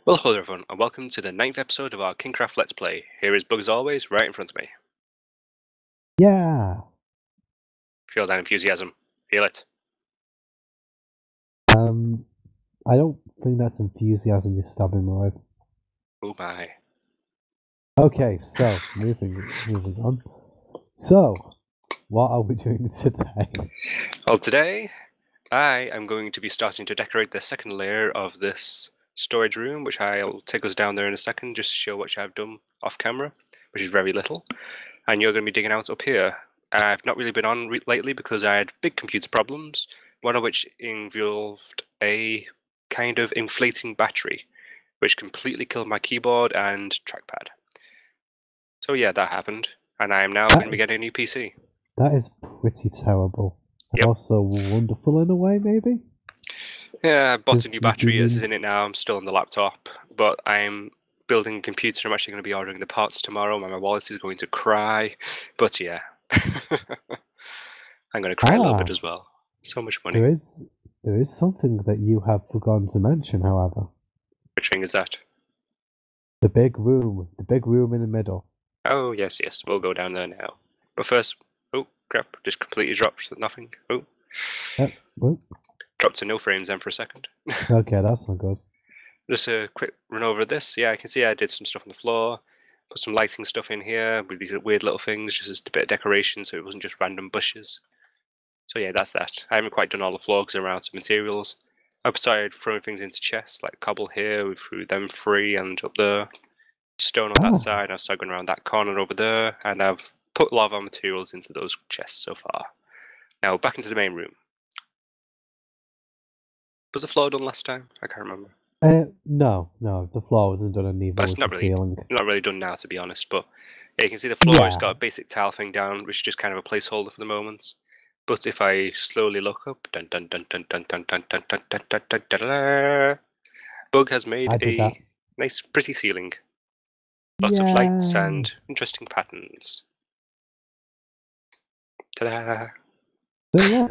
Well, hello everyone, and welcome to the 9th episode of our KingKraft Let's Play. Here is Bug as always, right in front of me. Yeah. Feel that enthusiasm. Feel it. I don't think that's enthusiasm you're stabbing me with. Oh my. Okay, so moving on. So, what are we doing today? Well, today I am going to be starting to decorate the second layer of this storage room, which I'll take us down there in a second, just to show what I've done off camera, which is very little. And you're going to be digging out up here. I've not really been on lately because I had big computer problems, one of which involved a kind of inflating battery, which completely killed my keyboard and trackpad. So yeah, that happened, and I am now going to be getting a new PC. That is pretty terrible. Yep. Also wonderful in a way, maybe? Yeah, I bought a new battery, it's in it now, I'm still on the laptop, but I'm building a computer, I'm actually going to be ordering the parts tomorrow, my wallet is going to cry, but yeah. I'm going to cry a little bit as well. So much money. There is something that you have forgotten to mention, however. Which thing is that? The big room in the middle. Oh, yes, we'll go down there now. But first, oh, crap, just completely dropped nothing. Oh. Dropped to no frames then for a second. Okay, that's not good. Just a quick run over this. Yeah, I can see I did some stuff on the floor. Put some lighting stuff in here with these weird little things, just a bit of decoration so it wasn't just random bushes. So yeah, that's that. I haven't quite done all the floor because I'm out of materials. I've started throwing things into chests, like cobble here, we threw them free and up there. Stone on that side, I've started going around that corner over there, and I've put a lot of our materials into those chests so far. Now back into the main room. Was the floor done last time? I can't remember. No, the floor wasn't done, and neither was the ceiling. Not really done now, to be honest, but yeah, you can see the floor has got a basic tile thing down, which is just kind of a placeholder for the moment. But if I slowly look up, Bug has made a nice, pretty ceiling. Lots of lights and interesting patterns. Ta-da! So yeah,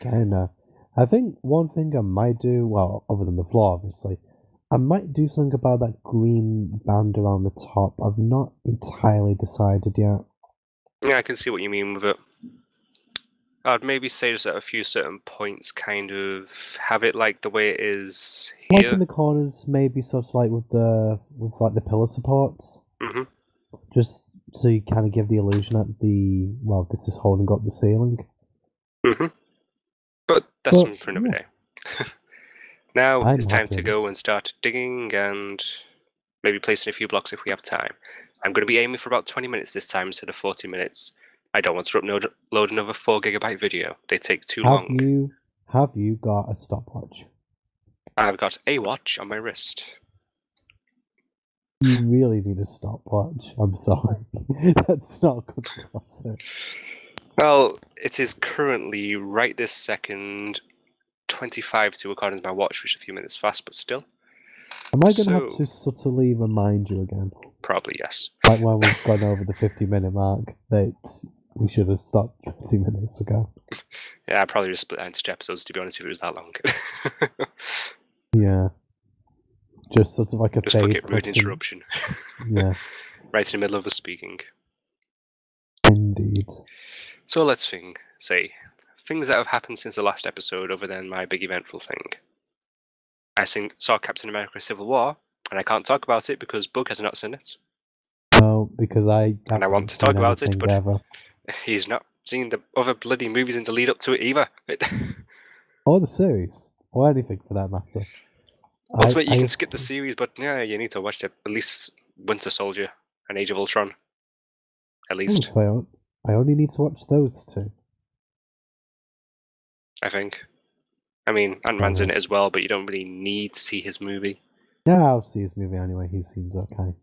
kinda. I think one thing I might do, well, other than the floor, obviously, I might do something about that green band around the top. I've not entirely decided yet. Yeah, I can see what you mean with it. I'd maybe say just at a few certain points, kind of have it like the way it is here. Like in the corners, maybe sort of like with like the pillar supports. Mm-hmm. Just so you kind of give the illusion that this is holding up the ceiling. Mm-hmm. But that's something for another day. Now it's time to go and start digging and maybe placing a few blocks if we have time. I'm going to be aiming for about 20 minutes this time instead of 40 minutes. I don't want to upload another 4GB video. They take too long. Have you got a stopwatch? I've got a watch on my wrist. You really need a stopwatch. I'm sorry. That's not good for it. Well, it is currently, right this second, 25 to according to my watch, which is a few minutes fast, but still. Am I going to have to subtly remind you again? Probably, yes. Like when we've gone over the 50-minute mark, that we should have stopped 50 minutes ago. Yeah, I'd probably just split that into episodes, to be honest, if it was that long. Yeah. Just sort of like a just forget rude interruption. Yeah. Right in the middle of us speaking. Indeed. So let's say things that have happened since the last episode other than my big eventful thing. I saw Captain America Civil War, and I can't talk about it because Bug has not seen it. No, because I want to talk about it, but he's not seen the other bloody movies in the lead up to it either. Or the series, or anything for that matter. Ultimately, you can skip the series, but yeah, you need to watch at least Winter Soldier and Age of Ultron. At least. So I only need to watch those two. I think. I mean, Ant-Man's in it as well, but you don't really need to see his movie. Yeah, I'll see his movie anyway. He seems okay.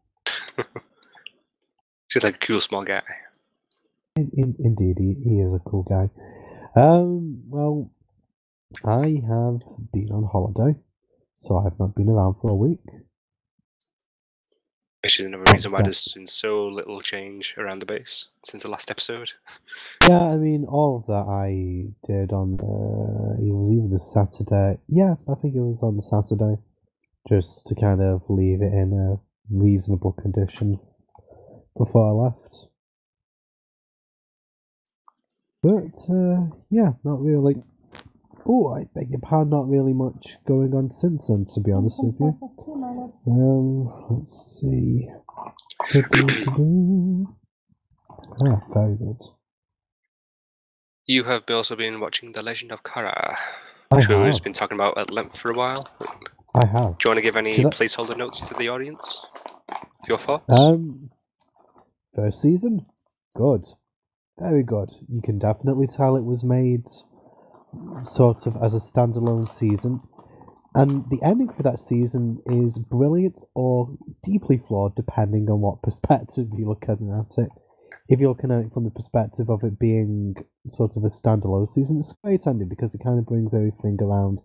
He's like a cool small guy. Indeed, he is a cool guy. Well, I have been on holiday, so I have not been around for a week. Which is another reason why there's been so little change around the base since the last episode. Yeah, I mean, all of that I did on it was either the Saturday. Yeah, I think it was on the Saturday. just to kind of leave it in a reasonable condition before I left. But yeah, not really. Oh, I beg your pardon, not really much going on since then, to be honest with you. Let's see. Ah, very good. You have also been watching The Legend of Korra, I which we've have. been talking about at length for a while. I have. Do you want to give any Should I- placeholder notes to the audience? Your thoughts? First season, good, very good. You can definitely tell it was made sort of as a standalone season, and the ending for that season is brilliant or deeply flawed, depending on what perspective you're looking at it. If you're looking at it from the perspective of it being sort of a standalone season, it's a great ending because it kind of brings everything around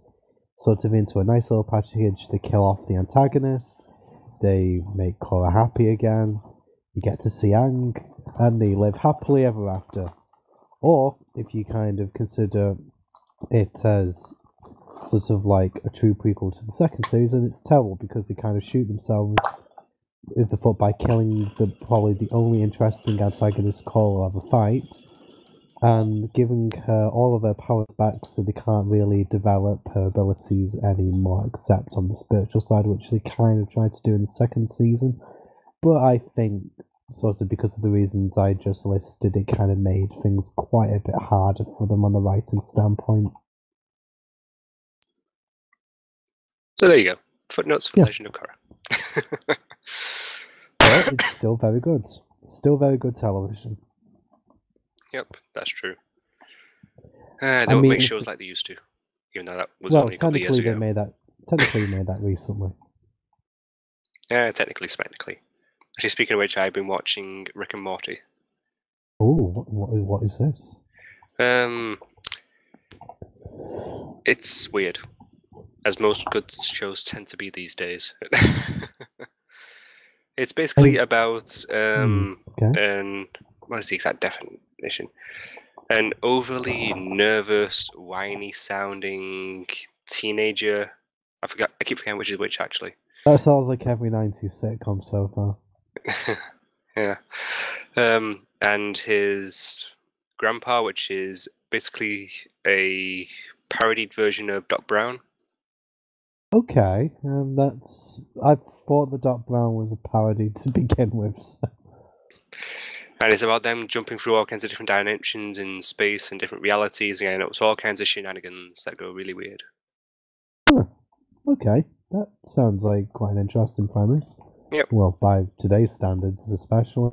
sort of into a nice little package. They kill off the antagonist, they make Korra happy again, you get to see Aang, and they live happily ever after. Or, if you kind of consider it as sort of like a true prequel to the second season, it's terrible because they kind of shoot themselves in the foot by killing probably the only interesting antagonist Korra will ever fight, and giving her all of her powers back so they can't really develop her abilities anymore except on the spiritual side, which they kind of tried to do in the second season. But I think, sort of because of the reasons I just listed, it kind of made things quite a bit harder for them on the writing standpoint. So there you go. Footnotes for Yeah. Legend of Korra. But it's still very good. Still very good television. Yep, that's true. They don't make shows like they used to, even though that was only a couple of years ago. Technically, they made that recently. Yeah, technically, technically. Actually, speaking of which, I've been watching Rick and Morty. Oh, what is this? It's weird, as most good shows tend to be these days. It's basically about Okay. what is the exact definition? An overly nervous, whiny sounding teenager. I keep forgetting which is which actually. That sounds like every 90s sitcom so far. Yeah. And his grandpa, which is basically a parodied version of Doc Brown. Okay, I thought the Doc Brown was a parody to begin with. So. And it's about them jumping through all kinds of different dimensions in space and different realities, and it's all kinds of shenanigans that go really weird. Huh. Okay, that sounds like quite an interesting premise. Yep. Well, by today's standards, especially.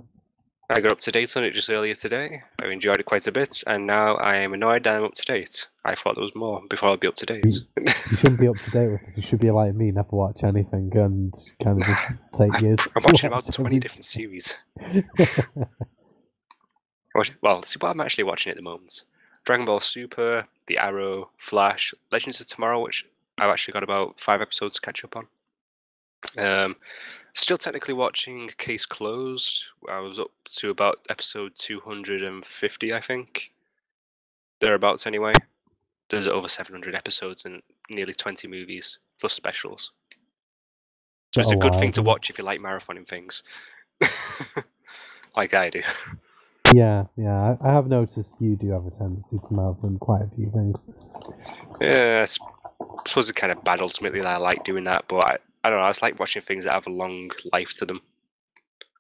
I got up to date on it just earlier today. I enjoyed it quite a bit, and now I am annoyed that I'm up to date. I thought there was more before I'd be up to date. You shouldn't be up to date with this. You should be like me, never watch anything, and kind of just take years. I'm watching about 20 different series. Well, see what I'm actually watching at the moment. Dragon Ball Super, The Arrow, Flash, Legends of Tomorrow, which I've actually got about 5 episodes to catch up on. Still technically watching Case Closed. I was up to about episode 250, I think. Thereabouts anyway. There's over 700 episodes and nearly 20 movies, plus specials. So it's a good thing to watch if you like marathoning things. Like I do. Yeah, I have noticed you do have a tendency to marathon quite a few things. Yeah, I suppose it's kind of bad ultimately that I like doing that, but I don't know, I just like watching things that have a long life to them.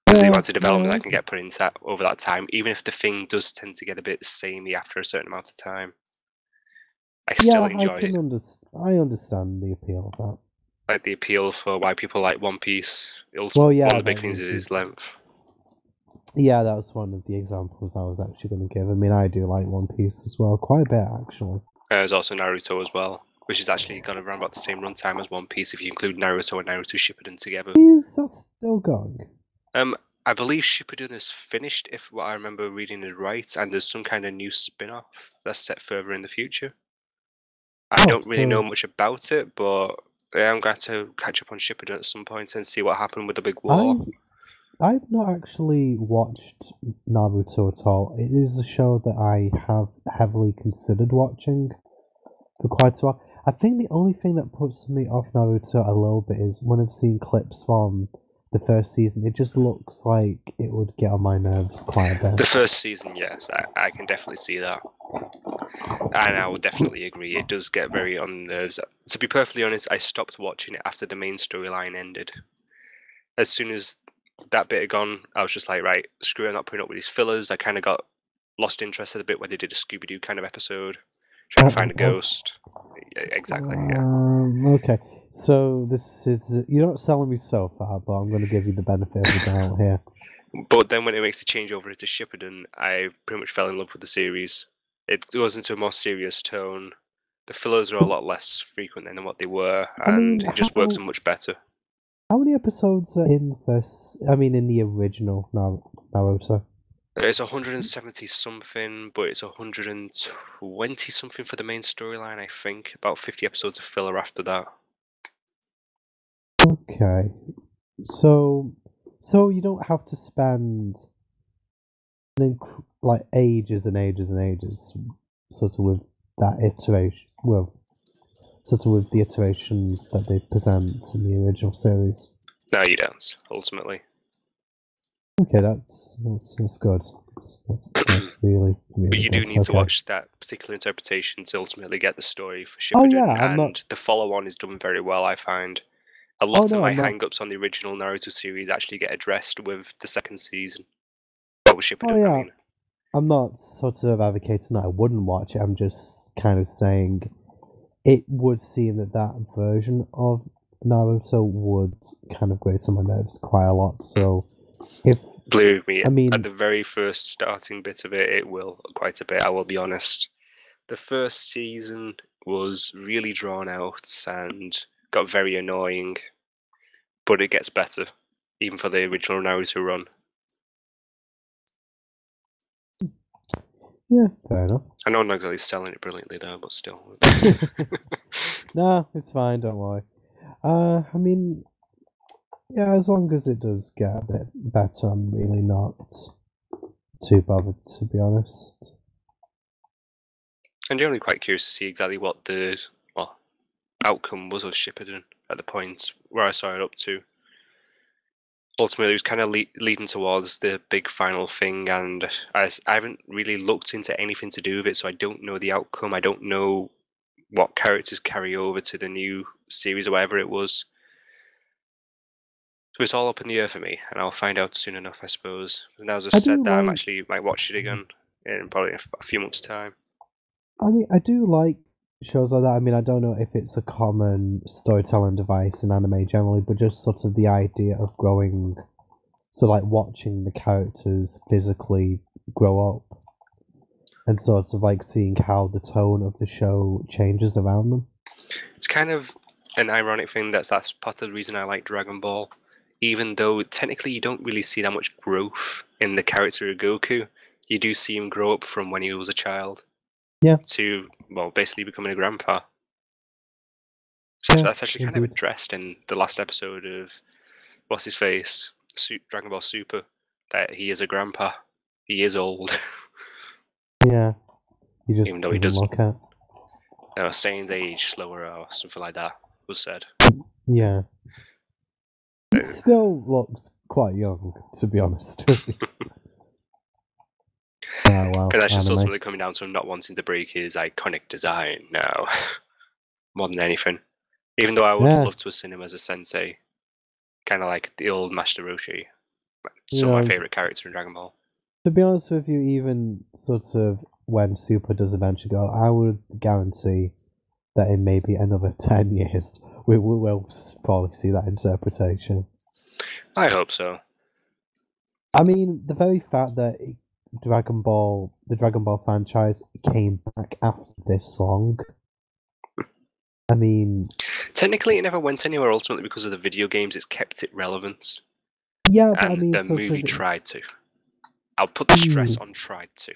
Because the amount of development that can get put into that over that time, even if the thing does tend to get a bit samey after a certain amount of time, I still enjoy it. I understand the appeal of that. Like the appeal for why people like One Piece. Well, yeah, one of the big things is length. Yeah, that was one of the examples I was actually going to give. I mean, I do like One Piece as well, quite a bit actually. There's also Naruto as well, which has actually got around about the same runtime as One Piece if you include Naruto and Naruto Shippuden together. Is that still going? I believe Shippuden is finished, if what I remember reading is right, and there's some kind of new spin-off that's set further in the future. I don't really know much about it, but I'm going to catch up on Shippuden at some point and see what happened with the big war. I've not actually watched Naruto at all. It is a show that I have heavily considered watching for quite a while. I think the only thing that puts me off Naruto a little bit is when I've seen clips from the first season, it just looks like it would get on my nerves quite a bit. The first season, yes, I can definitely see that. And I will definitely agree, it does get very on the nerves. To be perfectly honest, I stopped watching it after the main storyline ended. As soon as that bit had gone, I was just like, right, screw it, I'm not putting up with these fillers. I kind of got lost interest at a bit where they did a Scooby-Doo kind of episode, trying to find a ghost. Exactly, yeah. Okay, so this is, you're not selling me so far, but I'm going to give you the benefit of the doubt here. But then when it makes the change over to Shippuden, I pretty much fell in love with the series. It goes into a more serious tone. The fillers are a lot less frequent than what they were, and it just works much better. How many episodes are in in the original Naruto? It's 170 something, but it's 120 something for the main storyline, I think. About 50 episodes of filler after that. Okay. So you don't have to spend like ages and ages and ages sort of with that iteration, well, sort of with the iteration that they present in the original series. No, you don't, ultimately. Okay, that's good. That's really, really But you good. do need to watch that particular interpretation to ultimately get the story for Oh Shippuden, yeah, and the follow-on is done very well, I find. A lot of my hang-ups on the original Naruto series actually get addressed with the second season. Well, with Shippuden, I mean. I'm not sort of advocating that I wouldn't watch it. I'm just kind of saying it would seem that version of Naruto would kind of grate on my nerves quite a lot. So if Believe me, at the very first starting bit of it, it will quite a bit. I will be honest. The first season was really drawn out and got very annoying, but it gets better, even for the original Naruto run. Yeah, fair enough. I know I'm not exactly selling it brilliantly though, but still. No, it's fine, don't worry. I mean, yeah, as long as it does get a bit better, I'm really not too bothered, to be honest. I'm generally quite curious to see exactly what the outcome was of Shippuden at the point where I saw it up to. Ultimately, it was kind of leading towards the big final thing, and I haven't really looked into anything to do with it, so I don't know the outcome. I don't know what characters carry over to the new series or whatever it was. So it's all up in the air for me, and I'll find out soon enough, I suppose. And now, as I said, that I actually might watch it again in probably a few months' time. I mean, I do like shows like that. I mean, I don't know if it's a common storytelling device in anime generally, but just sort of the idea of growing, so like watching the characters physically grow up, and sort of like seeing how the tone of the show changes around them. It's kind of an ironic thing that's part of the reason I like Dragon Ball. Even though technically you don't really see that much growth in the character of Goku, you do see him grow up from when he was a child. Yeah. To, well, basically becoming a grandpa. So that's actually kind of addressed in the last episode of what's his face, Dragon Ball Super, that he is a grandpa. He is old. Yeah. He just even though he doesn't look at. Saiyans age slower or something like that was said. Yeah. He still looks quite young, to be honest. Well, that's just ultimately coming down to him not wanting to break his iconic design now, more than anything. Even though I would love to have seen him as a sensei, kind of like the old Master Roshi, still my favorite character in Dragon Ball. To be honest with you, even sort of when Super does eventually go, I would guarantee that in maybe another 10 years, we will probably see that interpretation. I hope so. I mean, the very fact that the Dragon Ball franchise came back after this long. I mean, technically, it never went anywhere. Ultimately, because of the video games, it's kept it relevant. Yeah, but and I mean, the movie tried to. I'll put the stress on tried to.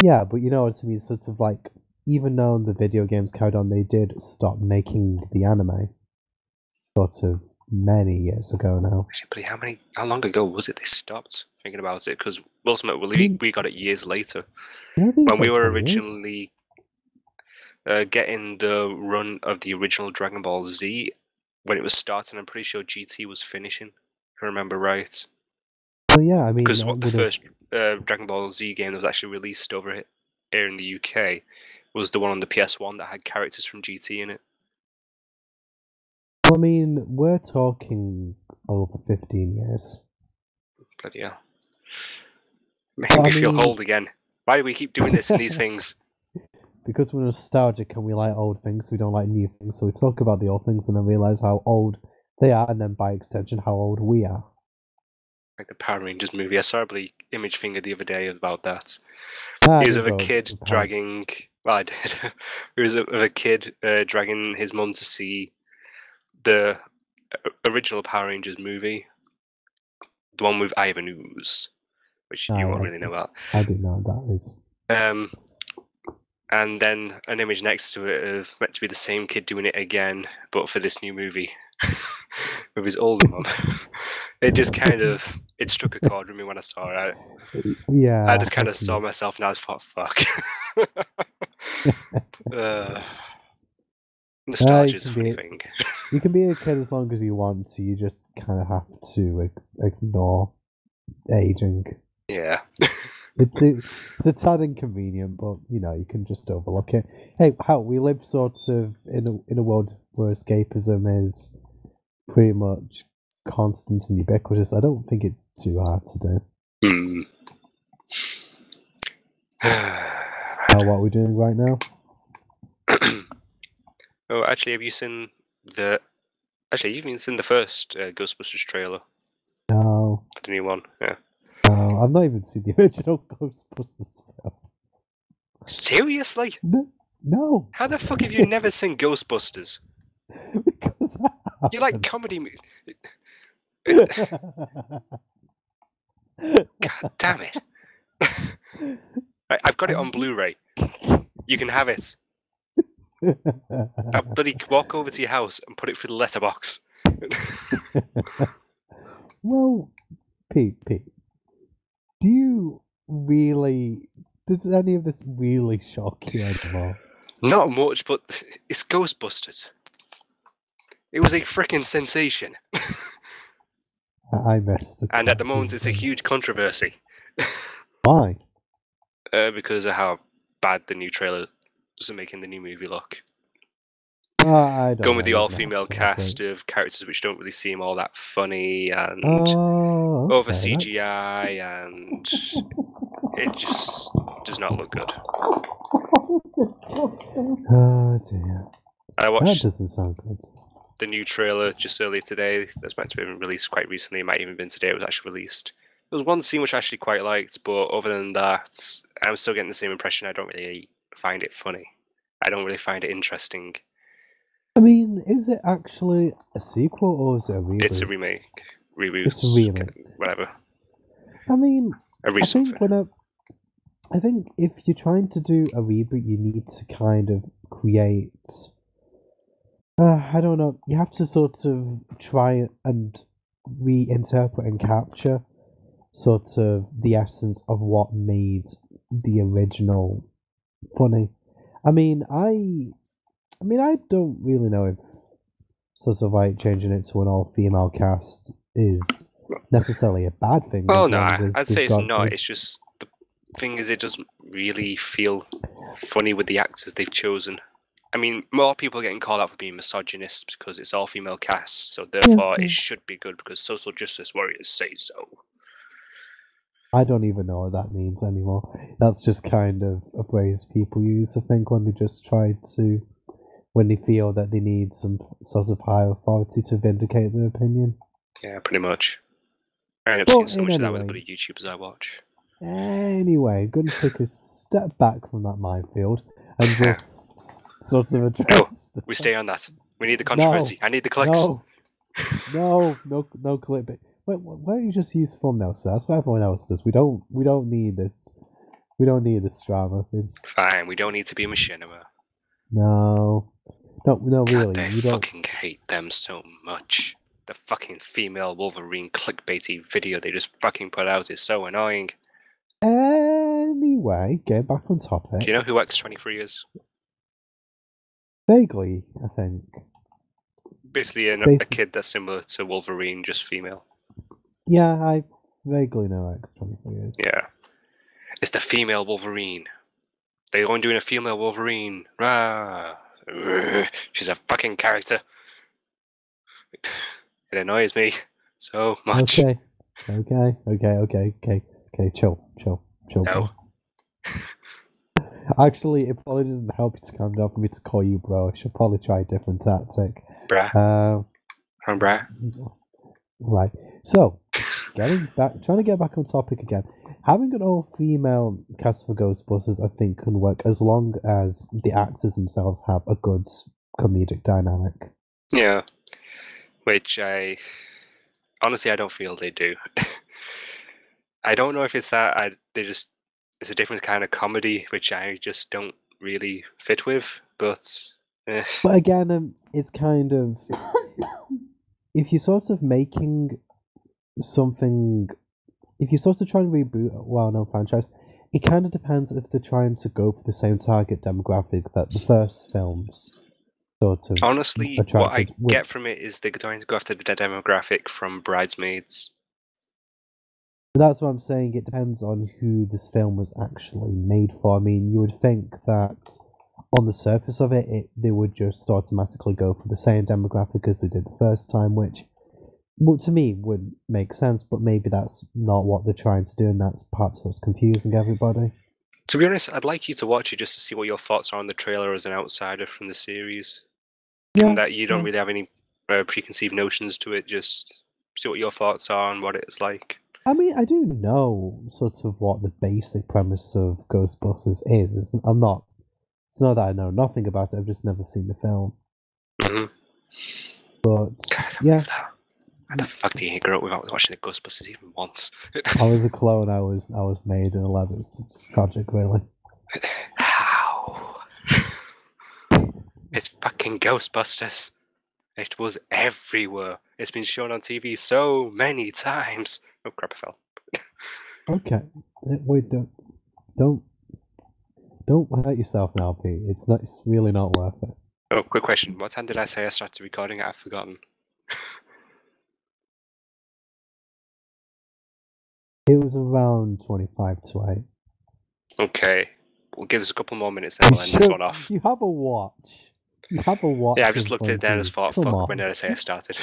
Yeah, but you know what I mean. Sort of like, even though the video games carried on, they did stop making the anime. Sort of many years ago now. Actually, how long ago was it they stopped thinking about it? Because ultimately, we got it years later. When we were originally, getting the run of the original Dragon Ball Z when it was starting. I'm pretty sure GT was finishing, if I remember right. Oh yeah, I mean, Because that what the would have. first Dragon Ball Z game that was actually released over here in the UK was the one on the PS1 that had characters from GT in it. I mean, we're talking over 15 years. Bloody hell. Making But I me feel mean, old again. Why do we keep doing this in these things? because we're nostalgic and we like old things, we don't like new things. So we talk about the old things and then realize how old they are, and then by extension, how old we are. Like the Power Rangers movie. I saw a bloody image finger the other day about that. I He was didn't of a go kid to Power. dragging. Well, I did. He was of a kid dragging his mum to see the original Power Rangers movie, the one with Ivan Ooze, which you won't really know about. I do know what that is. And then an image next to it of meant to be the same kid doing it again, but for this new movie with his older mum. It just kind of it struck a chord with me when I saw it. Yeah. I just kind of saw myself and I was thought, fuck. Nostalgia is a funny thing. You can be a kid as long as you want to. You just kind of have to ignore aging. Yeah. It's a tad inconvenient, but you can just overlook it. Hey, we live sort of in a world where escapism is pretty much constant and ubiquitous. I don't think it's too hard to do. What are we doing right now? Oh, actually, have you seen the? Actually, you've even seen the first Ghostbusters trailer. No. The new one, yeah. No, I've not even seen the original Ghostbusters film. Seriously? No. How the fuck have you never seen Ghostbusters? Because You like comedy movies. God damn it. Right, I've got it on Blu-ray. You can have it. I'll bloody walk over to your house and put it through the letterbox. Well, Pete, do you really... Does any of this really shock you anymore? Not much, but it's Ghostbusters. It was a freaking sensation. I missed the And at the moment, it's a huge controversy. Why? Because of how bad the new trailer is making the new movie look. I don't Going with know, the all-female cast of characters which don't really seem all that funny and over CGI, and it just does not look good. Oh dear. I watched That doesn't sound good. the new trailer just earlier today. That's meant to have been released quite recently. It might even have been today it was actually released. There was one scene which I actually quite liked, but other than that, I'm still getting the same impression. I don't really find it funny. I don't really find it interesting. I mean, is it actually a sequel or is it a reboot? It's a remake, reboot, It's a remake. Whatever. I mean, A recent thing. I think if you're trying to do a reboot, you need to kind of create. I don't know. You have to sort of try and reinterpret and capture sort of the essence of what made the original funny. I mean, I don't really know if sort of like changing it to an all-female cast is necessarily a bad thing. Well, as no, long as I'd they've say it's got not. It's just the thing is, it doesn't really feel funny with the actors they've chosen. I mean, more people are getting called out for being misogynists because it's all female cast, so therefore it should be good because social justice warriors say so. I don't even know what that means anymore. That's just kind of a phrase people use, I think, when they just try to, when they feel that they need some sort of high authority to vindicate their opinion. Yeah, pretty much. I end up seeing so much of that with the bloody YouTubers I watch. Anyway, I'm going to take a step back from that minefield and just sort of address... No, we stay on that. We need the controversy. I need the clicks. No clickbait. Why don't you just use thumbnails? So that's what everyone else does. We don't need this. We don't need this drama. Fine, we don't need to be machinima. No, really. God, I fucking hate them so much. The fucking female Wolverine clickbaity video they just fucking put out is so annoying. Anyway, get back on topic. Do you know who X23 is? Vaguely, I think. Basically, a Basi- kid that's similar to Wolverine, just female. yeah, I vaguely know X-23 is. Yeah. It's the female Wolverine. They're only doing a female Wolverine. Rah. She's a fucking character. It annoys me so much. Okay, okay. Chill, No. bro. Actually, it probably doesn't help you to calm down for me to call you bro. I should probably try a different tactic. Bruh. Uh, Wrong bruh. right. So, trying to get back on topic again. Having an all-female cast for Ghostbusters, I think, can work as long as the actors themselves have a good comedic dynamic. Yeah. Which honestly, I don't feel they do. I don't know if it's that it's a different kind of comedy which I just don't really fit with. But But again, it's kind of if you're sort of making something, if you sort of try and reboot a well-known franchise, it kind of depends if they're trying to go for the same target demographic that the first films sort of honestly, what I attracted. get from it is they're trying to go after the demographic from Bridesmaids. But that's what I'm saying. It depends on who this film was actually made for. I mean, you would think that on the surface of it, they would just automatically go for the same demographic as they did the first time, which to me would make sense. But maybe that's not what they're trying to do, and that's perhaps what's confusing everybody. To be honest, I'd like you to watch it just to see what your thoughts are on the trailer as an outsider from the series. Given Yeah, that you don't really have any preconceived notions to it, just see what your thoughts are and what it's like. I mean, I do know sort of what the basic premise of Ghostbusters is. I'm not. It's not that I know nothing about it. I've just never seen the film. Mm-hmm. But God, yeah, how the fuck do you grow up without watching the Ghostbusters even once? I was a clone. I was made in a lab. It's tragic, really. How? It's fucking Ghostbusters. It was everywhere. It's been shown on TV so many times. Oh crap! I fell. Okay, wait, don't hurt yourself now, Pete. It's not. It's really not worth it. Oh, quick question. What time did I say I started recording? I've forgotten. It was around 25 to 8. Okay. We'll give us a couple more minutes, then we'll end this one off. You have a watch. You have a watch. Yeah, I've just looked at it down and thought, Come fuck, on. when did I say I started?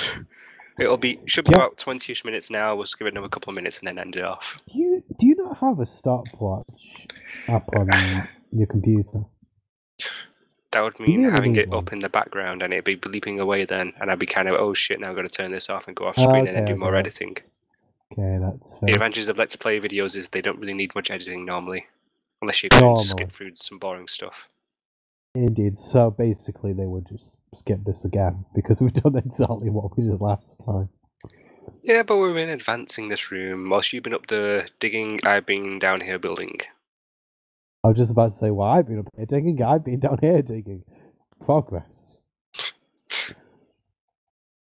Should be about 20ish minutes now. We'll just give it another couple of minutes and then end it off. Do you not have a stopwatch app on your computer? That would mean really having need it one. up in the background and it'd be bleeping away then, and I'd be kind of, oh shit, now I've got to turn this off and go off screen and then do more editing. Okay, that's fair. The advantages of Let's Play videos is they don't really need much editing normally, unless you're going to skip through some boring stuff. Indeed. So basically, they would just skip this again because we've done exactly what we did last time. Yeah, but we've been advancing this room. Whilst you've been up there digging, I've been down here building. I was just about to say, well, I've been up here digging, I've been down here digging. Progress.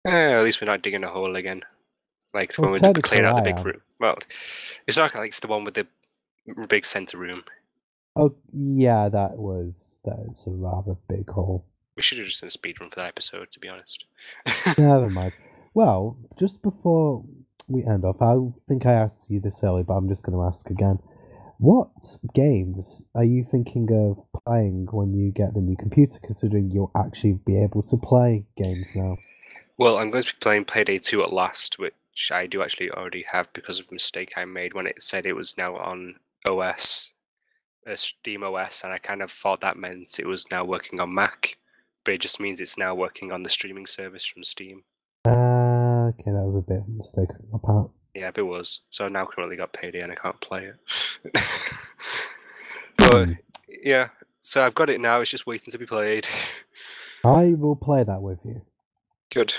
At least we're not digging a hole again. Like Well, when we did clear out the technically big I am. room. Well, it's not like it's the one with the big centre room. Oh, yeah, that is a rather big hole. We should have just done a speed run for that episode, to be honest. Never mind. Well, just before we end off, I think I asked you this earlier, but I'm just going to ask again. What games are you thinking of playing when you get the new computer, considering you'll actually be able to play games now? Well, I'm going to be playing Payday 2 at last, which I do actually already have because of a mistake I made when it said it was now on OS, Steam OS, and I kind of thought that meant it was now working on Mac, but it just means it's now working on the streaming service from Steam. Okay, that was a bit of a mistake on my part. Yeah, it was. So I've now currently got Payday and I can't play it. But yeah, so I've got it now. It's just waiting to be played. I will play that with you. Good.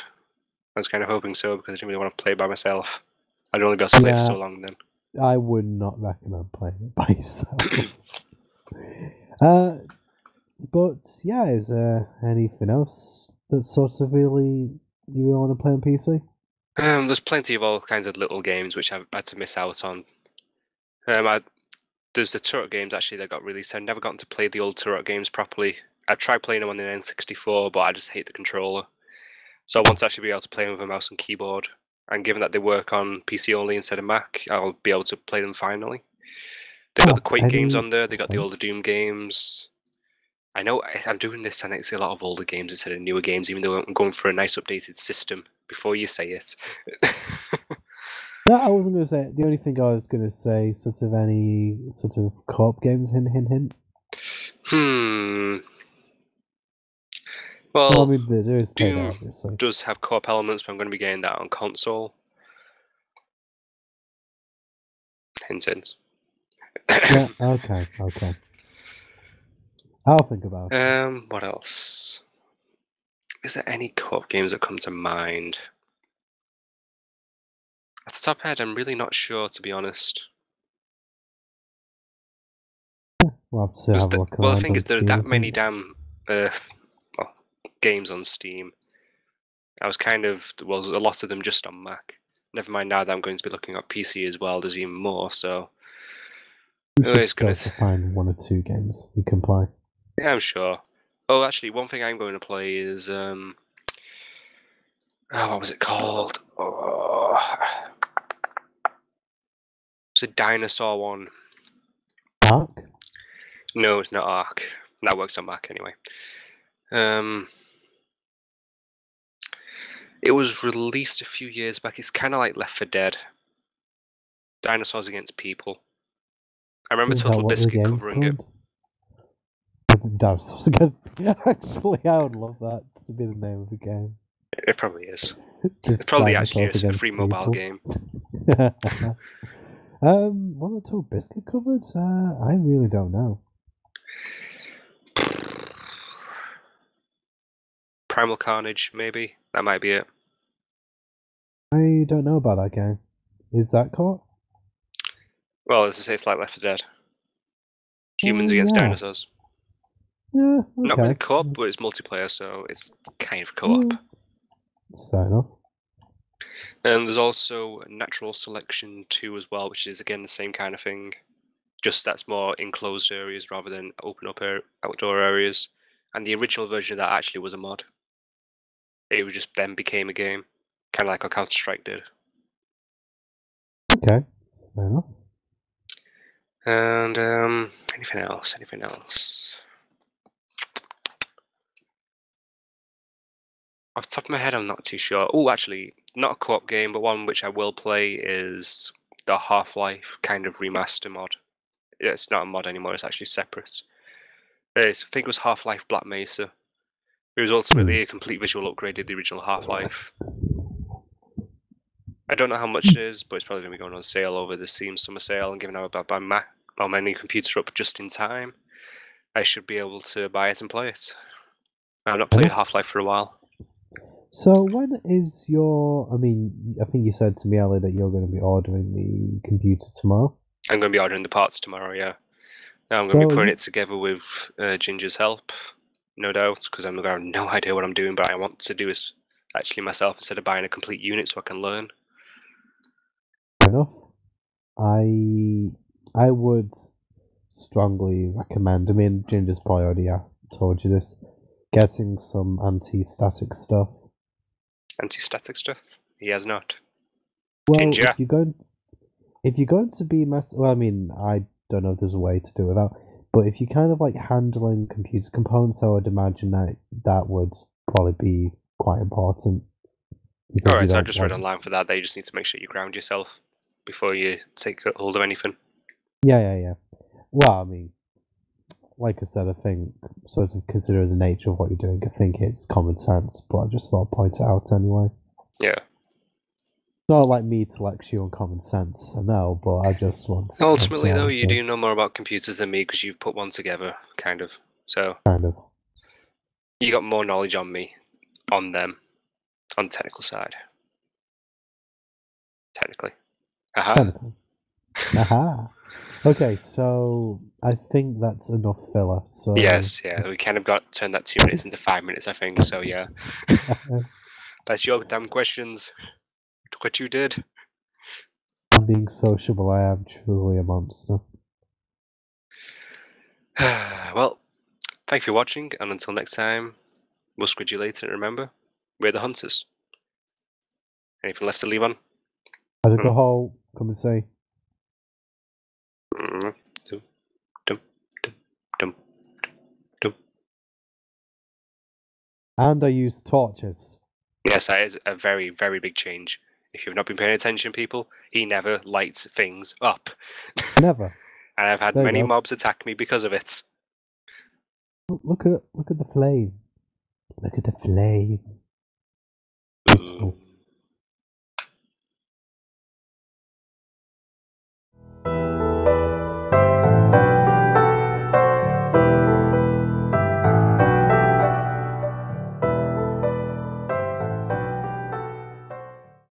I was kind of hoping so because I didn't really want to play it by myself. I'd only be able to play it for so long then. I would not recommend playing it by yourself. But yeah, is there anything else that's sort of really you really want to play on PC? There's plenty of all kinds of little games which I've had to miss out on. There's the Turok games actually that got released. I've never gotten to play the old Turok games properly. I've tried playing them on the N64, but I just hate the controller. So I want to actually be able to play them with a mouse and keyboard. And given that they work on PC only instead of Mac, I'll be able to play them finally. They've got the Quake games on there. They got the older Doom games. I know I'm doing this and it's a lot of older games instead of newer games, even though I'm going for a nice updated system before you say it. No, I wasn't going to say it. The only thing I was going to say, sort of any sort of co-op games, hint, hint, hint. Well, I mean, there is Payday, Doom obviously. does have co-op elements, but I'm going to be getting that on console. Hint, hint. Yeah, okay. I'll think about it. What else? Is there any co-op games that come to mind? Off the top of my head, I'm really not sure, to be honest. We'll have to have a look around. The thing is, there are that many damn games on Steam. I was a lot of them just on Mac. Never mind now that I'm going to be looking at PC as well, there's even more, so... We should be able to find 1 or 2 games we can play. Yeah, I'm sure. Oh, actually, one thing I'm going to play is... what was it called? It's a dinosaur one. Ark? No, it's not Ark. That works on Mac anyway. It was released a few years back. It's kind of like Left 4 Dead. Dinosaurs against people. I remember Total Biscuit covering it. Dinosaurs against... Actually, I would love that to be the name of the game. It probably is. It probably actually is a free mobile game. What a Total Biscuit covered? I really don't know. Primal Carnage, maybe? That might be it. I don't know about that game. Is that co-op? Well, as I say, it's like Left 4 Dead. Humans against dinosaurs. Yeah, okay. Not really co-op, but it's multiplayer, so it's kind of co-op. That's fair enough. And there's also Natural Selection 2 as well, which is again the same kind of thing. Just that's more enclosed areas rather than open up outdoor areas. And the original version of that actually was a mod. It was just then became a game, kind of like how Counter-Strike did. Okay, fair enough. And anything else? Off the top of my head, I'm not too sure. Oh, actually, not a co-op game, but one which I will play is the Half-Life kind of remaster mod. It's not a mod anymore, it's actually separate. I think it was Half-Life Black Mesa. It was ultimately a complete visual upgrade of the original Half-Life. I don't know how much it is, but it's probably going to be going on sale over the Steam summer sale, and given how my new computer up just in time, I should be able to buy it and play it. I've not played Half-Life for a while. So when is your... I mean, I think you said to me earlier that you're going to be ordering the computer tomorrow. I'm going to be ordering the parts tomorrow, yeah. Now I'm going to be putting it together with Ginger's help, no doubt, because I'm going to have no idea what I'm doing, but I want to do is actually myself instead of buying a complete unit so I can learn. Fair enough. I would strongly recommend, I mean, Ginger's probably already told you this, getting some anti-static stuff. Anti-static stuff? He has not. Well, Ginger. if you're going to be well, I mean, I don't know if there's a way to do it without, but if you're kind of like handling computer components, I would imagine that would probably be quite important. Alright, so I just read online for that you just need to make sure you ground yourself before you take hold of anything. Yeah. Well, I mean, like I said, I think, sort of considering the nature of what you're doing, I think it's common sense, but I just thought I'd point it out anyway. Yeah. It's not like me to lecture you on common sense, I know, but I just want to... Ultimately, though, you do know more about computers than me because you've put one together, kind of. So... Kind of. You got more knowledge on me, on them, on the technical side. Technically. Aha. Aha. Okay, so I think that's enough filler. So yes, yeah, we kind of turned that 2 minutes into 5 minutes, I think. So yeah, that's your damn questions. Look what you did. I'm being sociable. I am truly a monster. Well, Thank you for watching, and until next time, we'll squid you later. Remember, we're the hunters. Anything left to leave on? I go home, come and see. Dum, dum, dum, dum, dum. And I use torches. Yes, that is a very, very big change. If you've not been paying attention, people, he never lights things up. Never. And I've had There you many go. mobs attack me because of it. Look at the flame. Look at the flame. Ooh. Beautiful.